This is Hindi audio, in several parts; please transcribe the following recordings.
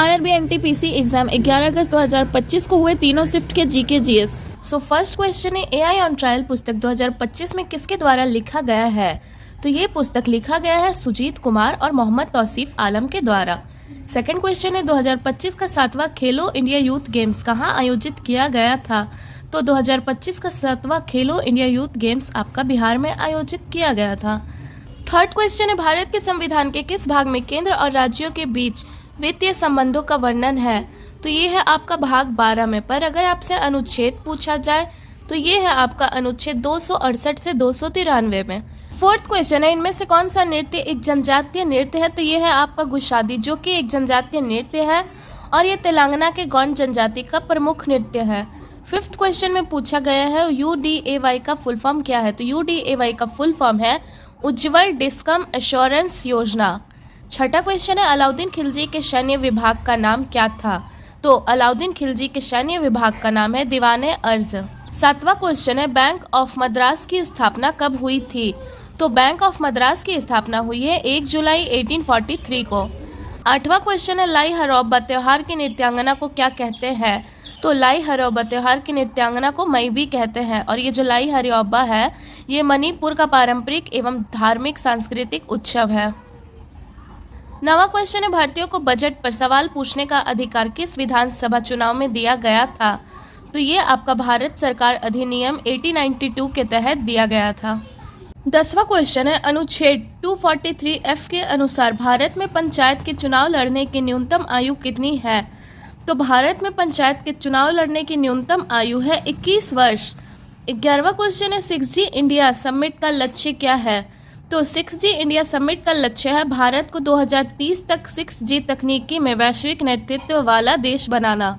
आरआरबी एनटीपीसी एग्जाम 11 अगस्त 2025 को हुए तीनों शिफ्ट के GK GS. So first question है एआई ऑन ट्रायल पुस्तक 2025 में किसके द्वारा लिखा गया है? तो ये पुस्तक लिखा गया है सुजीत कुमार और मोहम्मद तौसीफ आलम के द्वारा। सेकंड क्वेश्चन है 2025 का 7वां खेलो इंडिया यूथ गेम्स कहाँ आयोजित किया गया था? तो 2025 का 7वां खेलो इंडिया यूथ गेम्स आपका बिहार में आयोजित किया गया था। थर्ड क्वेश्चन है भारत के संविधान के किस भाग में केंद्र और राज्यों के बीच वित्तीय संबंधों का वर्णन है? तो ये है आपका भाग 12 में। पर अगर आपसे अनुच्छेद पूछा जाए तो ये है आपका अनुच्छेद 268 से 293 में। फोर्थ क्वेश्चन है इनमें से कौन सा नृत्य एक जनजातीय नृत्य है? तो ये है आपका गुशादी, जो कि एक जनजातीय नृत्य है और ये तेलंगाना के गौंड जनजाति का प्रमुख नृत्य है। फिफ्थ क्वेश्चन में पूछा गया है UDAY का फुल फॉर्म क्या है? तो UDAY का फुल फॉर्म है उज्ज्वल डिस्कम एश्योरेंस योजना। छठा क्वेश्चन है अलाउद्दीन खिलजी के सैन्य विभाग का नाम क्या था? तो अलाउद्दीन खिलजी के सैन्य विभाग का नाम है दीवाने अर्ज। सातवां क्वेश्चन है बैंक ऑफ मद्रास की स्थापना कब हुई थी? तो बैंक ऑफ मद्रास की स्थापना हुई है 1 जुलाई 1843 को। आठवां क्वेश्चन है लाई हरौबा त्योहार की नृत्यांगना को क्या कहते हैं? तो लाई हरौबा त्योहार की नृत्यांगना को मई भी कहते हैं और ये जो लाई हरौबा है ये मणिपुर का पारंपरिक एवं धार्मिक सांस्कृतिक उत्सव है। नवा क्वेश्चन है भारतीयों को बजट पर सवाल पूछने का अधिकार किस विधानसभा चुनाव में दिया गया था? तो ये आपका भारत सरकार अधिनियम 1892 के तहत दिया गया था। 10वां क्वेश्चन है अनुच्छेद 243F के अनुसार भारत में पंचायत के चुनाव लड़ने की न्यूनतम आयु कितनी है? तो भारत में पंचायत के चुनाव लड़ने की न्यूनतम आयु है 21 वर्ष। 11वां क्वेश्चन है 6G इंडिया समिट का लक्ष्य क्या है? तो 6G इंडिया समिट का लक्ष्य है भारत को 2030 तक 6G तकनीकी में वैश्विक नेतृत्व वाला देश बनाना।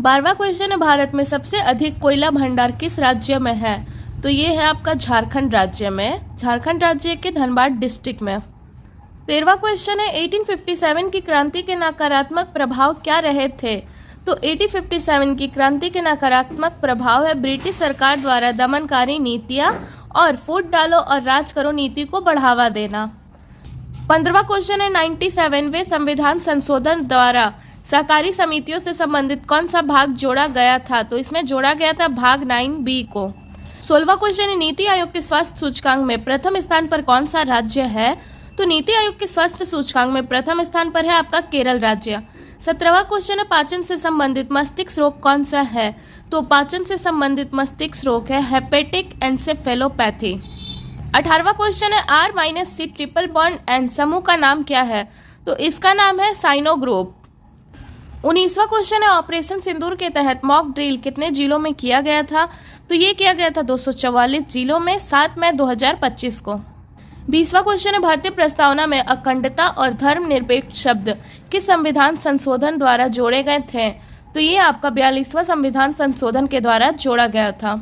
12वां क्वेश्चन है भारत में सबसे अधिक कोयला भंडार किस राज्य में है? तो ये है आपका झारखंड राज्य में, झारखंड राज्य के धनबाद डिस्ट्रिक्ट में। 13वां क्वेश्चन है 1857 की क्रांति के नकारात्मक प्रभाव क्या रहे थे? तो 1857 की क्रांति के नकारात्मक प्रभाव है ब्रिटिश सरकार द्वारा दमनकारी नीतियां और फूट डालो और राज करो नीति को बढ़ावा देना। 15वां क्वेश्चन है 97वें संविधान संशोधन द्वारा सहकारी समितियों से संबंधित कौन सा भाग जोड़ा गया था? तो इसमें जोड़ा गया था भाग 9B को। 16वां क्वेश्चन है नीति आयोग के स्वास्थ्य सूचकांक में प्रथम स्थान पर कौन सा राज्य है? तो नीति आयोग के स्वास्थ्य सूचकांक में प्रथम स्थान पर है आपका केरल राज्य। 17वां क्वेश्चन है पाचन से संबंधित मस्तिष्क रोग कौन सा है? तो पाचन से संबंधित मस्तिष्क रोग है हेपेटिक एन्सेफेलोपैथी। 18वां क्वेश्चन है R-C ट्रिपल बॉन्ड N समूह का नाम क्या है? तो इसका नाम है साइनो ग्रुप। 19वां क्वेश्चन है ऑपरेशन सिंदूर के तहत मॉक ड्रिल कितने जिलों में किया गया था? तो ये किया गया था 244 जिलों में 7 मई 2025 को। 20वां क्वेश्चन है भारतीय प्रस्तावना में अखंडता और धर्मनिरपेक्ष शब्द किस संविधान संशोधन द्वारा जोड़े गए थे? तो ये आपका 42वां संविधान संशोधन के द्वारा जोड़ा गया था।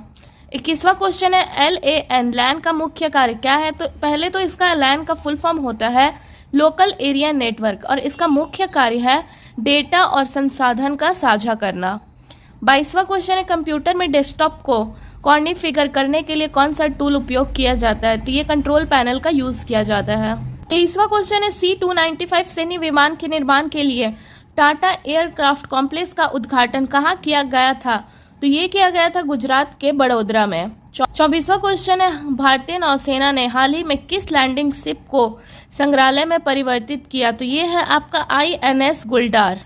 21वां क्वेश्चन है LAN लैन का मुख्य कार्य क्या है? तो पहले तो इसका लैन का फुल फॉर्म होता है लोकल एरिया नेटवर्क और इसका मुख्य कार्य है डेटा और संसाधन का साझा करना। 22वां क्वेश्चन है कंप्यूटर में डेस्कटॉप को कॉन्फ़िगर करने के लिए कौन सा टूल उपयोग किया जाता है? तो ये कंट्रोल पैनल का यूज़ किया जाता है। 23वां क्वेश्चन है C-295 सैन्य विमान के निर्माण के लिए टाटा एयरक्राफ्ट कॉम्प्लेक्स का उद्घाटन कहाँ किया गया था? तो ये किया गया था गुजरात के बड़ोदरा में। 24वां क्वेश्चन है भारतीय नौसेना ने हाल ही में किस लैंडिंग शिप को संग्रहालय में परिवर्तित किया? तो ये है आपका INS गुलडार।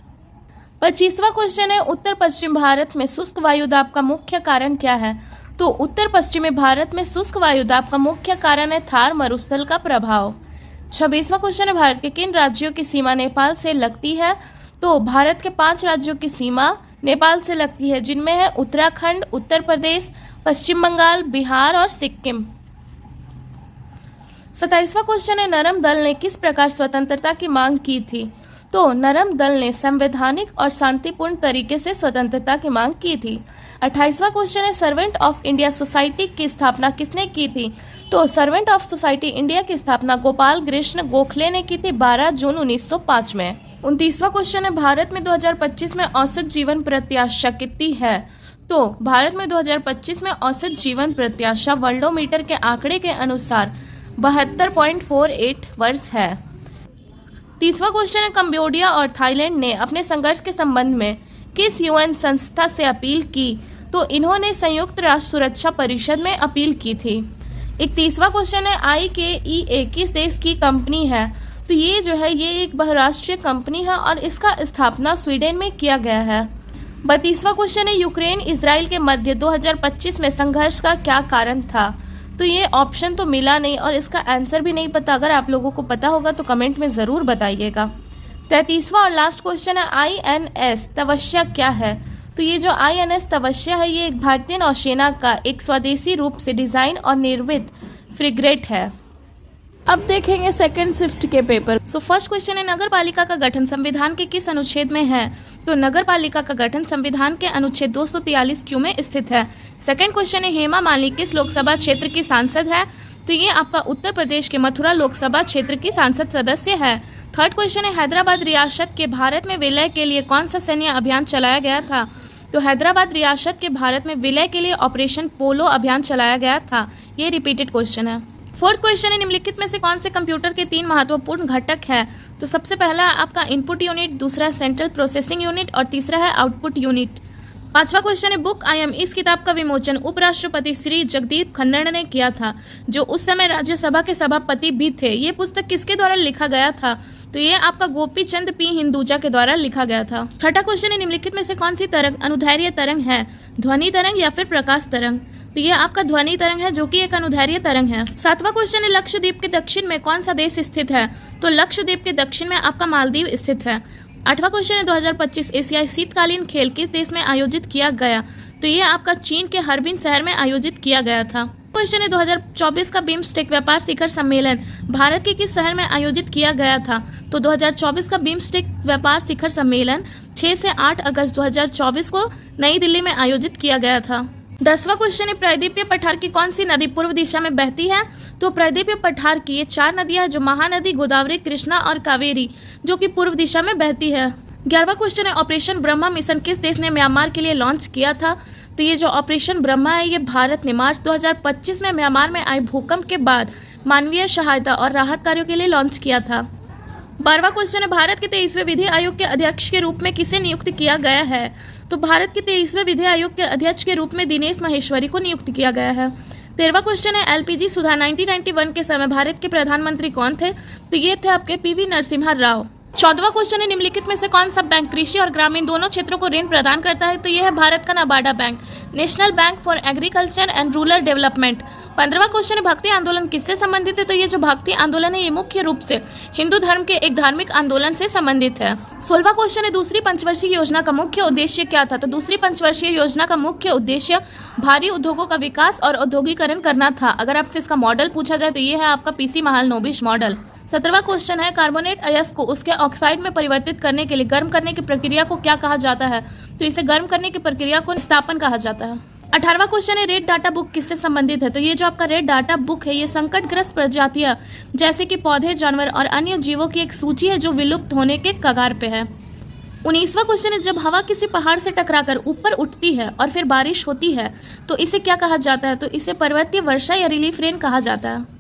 25वां क्वेश्चन है उत्तर पश्चिम भारत में शुष्क वायुदाब का मुख्य कारण क्या है? तो उत्तर पश्चिमी भारत में शुष्क वायुदाब का मुख्य कारण है थार मरुस्थल का प्रभाव। 26वां क्वेश्चन है भारत के किन राज्यों की सीमा नेपाल से लगती है? तो भारत के 5 राज्यों की सीमा नेपाल से लगती है जिनमें है उत्तराखंड, उत्तर प्रदेश, पश्चिम बंगाल, बिहार और सिक्किम। 27वां क्वेश्चन है नरम दल ने किस प्रकार स्वतंत्रता की मांग की थी? तो नरम दल ने संवैधानिक और शांतिपूर्ण तरीके से स्वतंत्रता की मांग की थी। 28वां क्वेश्चन है सर्वेंट ऑफ इंडिया सोसाइटी की स्थापना किसने की थी? तो सर्वेंट ऑफ सोसाइटी इंडिया की स्थापना गोपाल कृष्ण गोखले ने की थी 12 जून 1905 में। 29वां क्वेश्चन है भारत में 2025 में औसत जीवन प्रत्याशा कितनी है? तो भारत में 2025 में औसत जीवन प्रत्याशा वर्ल्डोमीटर के आंकड़े के अनुसार 72.48 वर्ष है। 30वां क्वेश्चन है कंबोडिया और थाईलैंड ने अपने संघर्ष के संबंध में किस यूएन संस्था से अपील की? तो इन्होंने संयुक्त राष्ट्र सुरक्षा परिषद में अपील की थी। 31वां क्वेश्चन है IKEA किस देश की कंपनी है? तो ये जो है ये एक बहुराष्ट्रीय कंपनी है और इसका स्थापना स्वीडन में किया गया है। 32वां क्वेश्चन है यूक्रेन इजराइल के मध्य 2025 में संघर्ष का क्या कारण था? तो ये ऑप्शन तो मिला नहीं और इसका आंसर भी नहीं पता। अगर आप लोगों को पता होगा तो कमेंट में ज़रूर बताइएगा। 33वां और लास्ट क्वेश्चन है INS तवश्या क्या है? तो ये जो INS तवश्या है ये एक भारतीय नौसेना का एक स्वदेशी रूप से डिज़ाइन और निर्मित फ्रिगेट है। अब देखेंगे सेकंड शिफ्ट के पेपर। सो फर्स्ट क्वेश्चन है नगर पालिका का गठन संविधान के किस अनुच्छेद में है? तो नगर पालिका का गठन संविधान के अनुच्छेद 243 क्यू में स्थित है। सेकंड क्वेश्चन है हेमा मालिनी किस लोकसभा क्षेत्र की सांसद है? तो ये आपका उत्तर प्रदेश के मथुरा लोकसभा क्षेत्र की सांसद सदस्य है। थर्ड क्वेश्चन है हैदराबाद रियासत के भारत में विलय के लिए कौन सा सैन्य अभियान चलाया गया था? तो हैदराबाद रियासत के भारत में विलय के लिए ऑपरेशन पोलो अभियान चलाया गया था। ये रिपीटेड क्वेश्चन है। फोर्थ क्वेश्चन है निम्नलिखित में से कौन से कंप्यूटर के 3 महत्वपूर्ण घटक है? तो सबसे पहला है आपका इनपुट यूनिट, दूसरा सेंट्रल प्रोसेसिंग यूनिट और तीसरा है आउटपुट यूनिट। पांचवा क्वेश्चन है बुक आई एम इस किताब का विमोचन उपराष्ट्रपति श्री जगदीप धनखड़ ने किया था, जो उस समय राज्यसभा के सभापति भी थे। ये पुस्तक किसके द्वारा लिखा गया था? तो ये आपका गोपी चंद पी हिंदुजा के द्वारा लिखा गया था। छठा क्वेश्चन है निम्नलिखित में से कौन सी तरंग अनुदैर्ध्य तरंग है? ध्वनि तरंग या फिर प्रकाश तरंग? तो ये आपका ध्वनि तरंग है जो कि एक अनुदैर्ध्य तरंग है। सातवां क्वेश्चन है लक्षद्वीप के दक्षिण में कौन सा देश स्थित है? तो लक्षद्वीप के दक्षिण में आपका मालदीव स्थित है। आठवां क्वेश्चन है 2025 एशियाई शीतकालीन खेल किस देश में आयोजित किया गया? तो ये आपका चीन के हर्बिन शहर में आयोजित किया गया था। क्वेश्चन है 2024 का बिम्स्टेक व्यापार शिखर सम्मेलन भारत के किस शहर में आयोजित किया गया था? तो 2024 का बिम्स्टेक व्यापार शिखर सम्मेलन 6 से 8 अगस्त 2024 को नई दिल्ली में आयोजित किया गया था। 10वां क्वेश्चन है प्रायद्वीपीय पठार की कौन सी नदी पूर्व दिशा में बहती है? तो प्रायद्वीपीय पठार की ये 4 नदियां हैं जो महानदी, गोदावरी, कृष्णा और कावेरी, जो कि पूर्व दिशा में बहती है। 11वां क्वेश्चन है ऑपरेशन ब्रह्मा मिशन किस देश ने म्यांमार के लिए लॉन्च किया था? तो ये जो ऑपरेशन ब्रह्मा है ये भारत ने मार्च 2025 में म्यांमार में आए भूकंप के बाद मानवीय सहायता और राहत कार्यों के लिए लॉन्च किया था। 12वां क्वेश्चन है भारत के 23वें विधि आयोग के अध्यक्ष के रूप में किसे नियुक्त किया गया है? तो भारत के 23वें विधि आयोग के अध्यक्ष के रूप में दिनेश माहेश्वरी को नियुक्त किया गया है। 13वां क्वेश्चन है LPG सुधा 1991 के समय भारत के प्रधानमंत्री कौन थे? तो ये थे आपके PV नरसिम्हा राव। 14वां क्वेश्चन है निम्नलिखित में से कौन सा बैंक कृषि और ग्रामीण दोनों क्षेत्रों को ऋण प्रदान करता है? तो यह है भारत का NABARD bank, national bank for agriculture and rural development. 15वां क्वेश्चन है भक्ति आंदोलन किससे संबंधित है? तो ये जो भक्ति आंदोलन है ये मुख्य रूप से हिंदू धर्म के एक धार्मिक आंदोलन से संबंधित है। 16वां क्वेश्चन है दूसरी पंचवर्षीय योजना का मुख्य उद्देश्य क्या था? तो दूसरी पंचवर्षीय योजना का मुख्य उद्देश्य भारी उद्योगों का विकास और औद्योगिकरण करना था। अगर आपसे इसका मॉडल पूछा जाए तो ये है आपका PC महालनोबिस मॉडल। 17वां क्वेश्चन है कार्बोनेट अयस्क को उसके ऑक्साइड में परिवर्तित करने के लिए गर्म करने की प्रक्रिया को क्या कहा जाता है? तो इसे गर्म करने की प्रक्रिया को स्थापन कहा जाता है। 18वां क्वेश्चन है रेड डाटा बुक किससे संबंधित है? तो ये जो आपका रेड डाटा बुक है ये संकटग्रस्त प्रजातियां जैसे कि पौधे, जानवर और अन्य जीवों की एक सूची है जो विलुप्त होने के कगार पे है। 19वां क्वेश्चन है जब हवा किसी पहाड़ से टकराकर ऊपर उठती है और फिर बारिश होती है तो इसे क्या कहा जाता है? तो इसे पर्वतीय वर्षा या रिलीफ रेन कहा जाता है।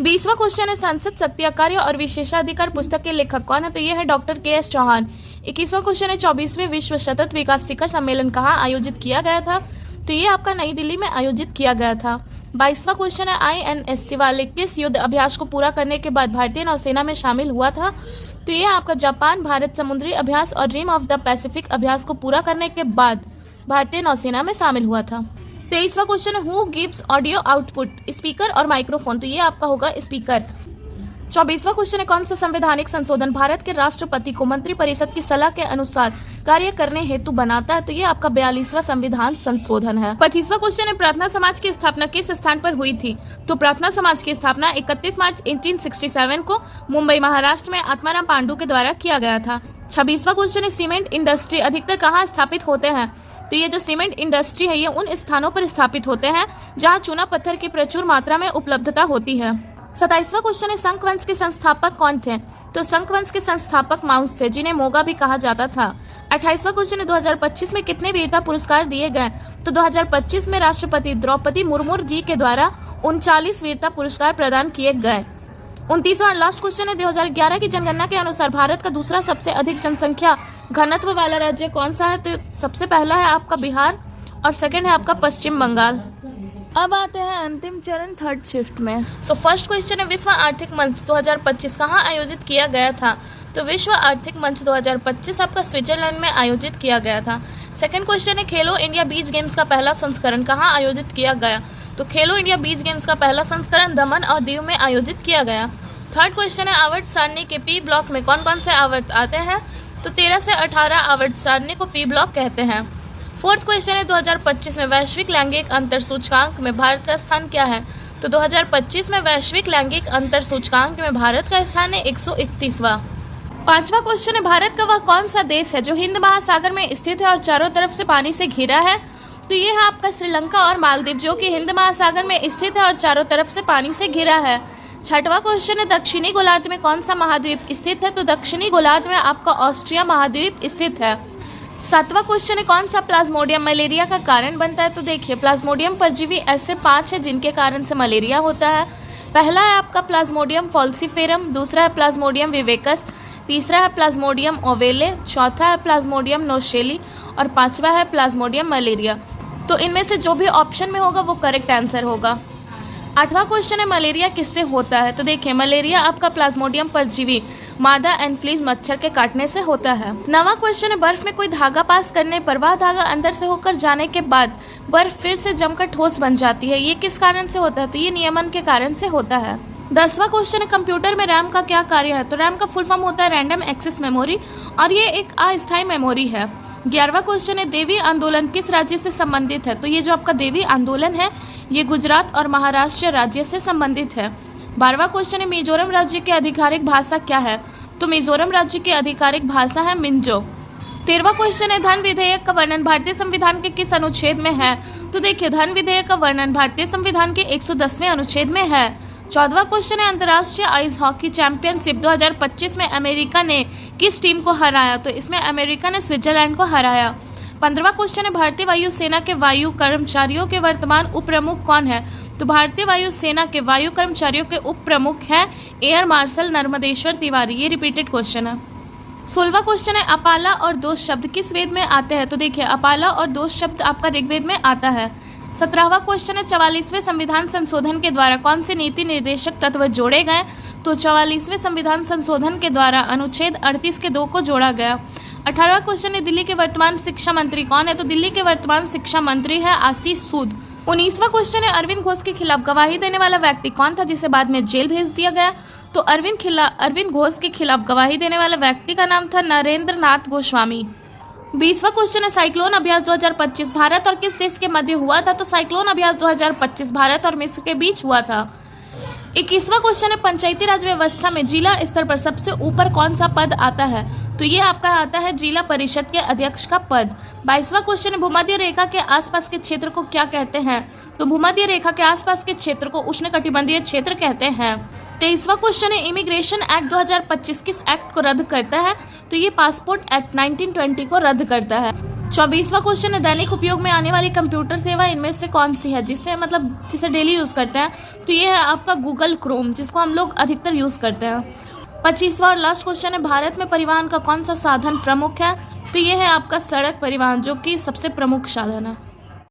20वां क्वेश्चन है संसद सत्याग्रह और विशेषाधिकार पुस्तक के लेखक कौन है? तो ये है डॉक्टर KS चौहान। 21वां क्वेश्चन है 24वें विश्व सतत विकास शिखर सम्मेलन कहाँ आयोजित किया गया था? तो ये आपका नई दिल्ली में आयोजित किया गया था। 22वां क्वेश्चन है INS शिवालिक किस युद्ध अभ्यास को पूरा करने के बाद भारतीय नौसेना में शामिल हुआ था? तो ये आपका जापान भारत समुद्री अभ्यास और रिम ऑफ द पैसिफिक अभ्यास को पूरा करने के बाद भारतीय नौसेना में शामिल हुआ था। 23वां क्वेश्चन है who gives audio output, speaker और माइक्रोफोन? तो ये आपका होगा स्पीकर। 24वां क्वेश्चन है कौन सा संवैधानिक संशोधन भारत के राष्ट्रपति को मंत्रिपरिषद की सलाह के अनुसार कार्य करने हेतु बनाता है? तो ये आपका 42वां संविधान संशोधन है। 25वां क्वेश्चन है प्रार्थना समाज की स्थापना किस स्थान पर हुई थी? तो प्रार्थना समाज की स्थापना 31 मार्च 1867 को मुंबई महाराष्ट्र में आत्माराम पांडु के द्वारा किया गया था। 26वां क्वेश्चन है सीमेंट इंडस्ट्री अधिकतर कहाँ स्थापित होते हैं? तो ये जो सीमेंट इंडस्ट्री है ये उन स्थानों पर स्थापित होते हैं जहाँ चूना पत्थर की प्रचुर मात्रा में उपलब्धता होती है। 27वां क्वेश्चन है शंख वंश के संस्थापक कौन थे? तो शंख वंश के संस्थापक माउस थे जिन्हें मोगा भी कहा जाता था। 28वां क्वेश्चन है 2025 में कितने वीरता पुरस्कार दिए गए? तो 2025 में राष्ट्रपति द्रौपदी मुर्मू जी के द्वारा 39 वीरता पुरस्कार प्रदान किए गए। 29वां लास्ट क्वेश्चन है, 2011 की जनगणना के अनुसार भारत का दूसरा सबसे अधिक जनसंख्या घनत्व वाला राज्य कौन सा है? तो सबसे पहला है आपका बिहार और सेकंड है आपका पश्चिम बंगाल। अब आते हैं अंतिम चरण थर्ड शिफ्ट में। सो फर्स्ट क्वेश्चन है, विश्व आर्थिक मंच 2025 कहाँ आयोजित किया गया था? तो विश्व आर्थिक मंच 2025 आपका स्विट्जरलैंड में आयोजित किया गया था। सेकंड क्वेश्चन है, खेलो इंडिया बीच गेम्स का पहला संस्करण कहाँ आयोजित किया गया? तो खेलो इंडिया बीच गेम्स का पहला संस्करण दमन और दीव में आयोजित किया गया। थर्ड क्वेश्चन है, आवर्त सारणी के पी ब्लॉक में कौन कौन से आवर्त आते हैं? तो 13 से 18 आवर्त सारणी को पी ब्लॉक कहते हैं। फोर्थ क्वेश्चन है, 2025 में वैश्विक लैंगिक अंतर सूचकांक में भारत का स्थान क्या है? तो 2025 में वैश्विक लैंगिक अंतर सूचकांक में भारत का स्थान है 131वां। पांचवा क्वेश्चन है, भारत का वह कौन सा देश है जो हिंद महासागर में स्थित है और चारों तरफ से पानी से घिरा है? तो ये है आपका श्रीलंका और मालदीव, जो कि हिंद महासागर में स्थित है और चारों तरफ से पानी से घिरा है। छठवां क्वेश्चन है, दक्षिणी गोलार्ध में कौन सा महाद्वीप स्थित है? तो दक्षिणी गोलार्ध में आपका ऑस्ट्रिया महाद्वीप स्थित है। सातवां क्वेश्चन है, कौन सा प्लाज्मोडियम मलेरिया का कारण बनता है? तो देखिए, प्लाज्मोडियम परजीवी ऐसे 5 है जिनके कारण से मलेरिया होता है। पहला है आपका प्लाज्मोडियम फॉल्सीफेरम, दूसरा है प्लाज्मोडियम विवेकस, तीसरा है प्लाज्मोडियम ओवेले, चौथा है प्लाज्मोडियम नोशेली और पांचवा है प्लाज्मोडियम मलेरिया। तो इनमें से जो भी ऑप्शन में होगा वो करेक्ट आंसर होगा। आठवां क्वेश्चन है, मलेरिया किससे होता है? तो देखिए, मलेरिया आपका प्लाज्मोडियम परजीवी मादा एनफ्लीज मच्छर के काटने से होता है। नवां क्वेश्चन है, बर्फ में कोई धागा पास करने पर वह धागा अंदर से होकर जाने के बाद बर्फ फिर से जमकर ठोस बन जाती है, ये किस कारण से होता है? तो ये नियमन के कारण से होता है। 10वां क्वेश्चन है, कंप्यूटर में रैम का क्या कार्य है? तो रैम का फुल फॉर्म होता है रैंडम एक्सेस मेमोरी और ये एक अस्थायी मेमोरी है। 11वां क्वेश्चन है, देवी आंदोलन किस राज्य से संबंधित है? तो ये जो आपका देवी आंदोलन है ये गुजरात और महाराष्ट्र राज्य से संबंधित है। 12वां क्वेश्चन है, मिजोरम राज्य की आधिकारिक भाषा क्या है? तो मिजोरम राज्य की आधिकारिक भाषा है मिंजो। 13वां क्वेश्चन है, धन विधेयक का वर्णन भारतीय संविधान के किस अनुच्छेद में है? तो देखिए, धन विधेयक का वर्णन भारतीय संविधान के 110वें अनुच्छेद में है। 14वां क्वेश्चन है, अंतर्राष्ट्रीय आइस हॉकी चैंपियनशिप 2025 में अमेरिका ने किस टीम को हराया? तो इसमें अमेरिका ने स्विट्जरलैंड को हराया। 15वां क्वेश्चन है, भारतीय वायुसेना के वायु कर्मचारियों के वर्तमान उप प्रमुख कौन है? तो भारतीय वायुसेना के वायु कर्मचारियों के उप प्रमुख हैं एयर मार्शल नर्मदेश्वर तिवारी। ये रिपीटेड क्वेश्चन है। 16वां क्वेश्चन है, अपाला और दोष शब्द किस वेद में आते हैं? तो देखिए, अपाला और दोष शब्द आपका ऋग्वेद में आता है। 17वां क्वेश्चन है, 44वें संविधान संशोधन के द्वारा कौन से नीति निर्देशक तत्व जोड़े गए? तो 44वें संविधान संशोधन के द्वारा अनुच्छेद 38 के 2 को जोड़ा गया। 18वां क्वेश्चन है, दिल्ली के वर्तमान शिक्षा मंत्री कौन है? तो दिल्ली के वर्तमान शिक्षा मंत्री है आशीष सूद। 19वां क्वेश्चन है, अरविंद घोष के खिलाफ गवाही देने वाला व्यक्ति कौन था जिसे बाद में जेल भेज दिया गया? तो अरविंद घोष के खिलाफ गवाही देने वाला व्यक्ति का नाम था नरेंद्र नाथ गोस्वामी। 20वां क्वेश्चन है, साइक्लोन अभ्यास 2025 भारत और किस देश के मध्य हुआ था? तो साइक्लोन अभ्यास 2025 भारत और मिस्र के बीच हुआ था। 21वां क्वेश्चन है, पंचायती राज व्यवस्था में जिला स्तर पर सबसे ऊपर कौन सा पद आता है? तो ये आपका आता है जिला परिषद के अध्यक्ष का पद। 22वां क्वेश्चन है, भूमध्य रेखा के आसपास के क्षेत्र को क्या कहते हैं? तो भूमध्य रेखा के आसपास के क्षेत्र को उष्णकटिबंधीय क्षेत्र कहते हैं। 23वां क्वेश्चन है, इमिग्रेशन एक्ट 2025 किस एक्ट को रद्द करता है? तो ये पासपोर्ट एक्ट 1920 को रद्द करता है। 24वां क्वेश्चन है, दैनिक उपयोग में आने वाली कंप्यूटर सेवा इनमें से कौन सी है जिसे डेली यूज़ करते हैं? तो ये है आपका गूगल क्रोम, जिसको हम लोग अधिकतर यूज़ करते हैं। 25वां और लास्ट क्वेश्चन है, भारत में परिवहन का कौन सा साधन प्रमुख है? तो ये है आपका सड़क परिवहन, जो कि सबसे प्रमुख साधन है।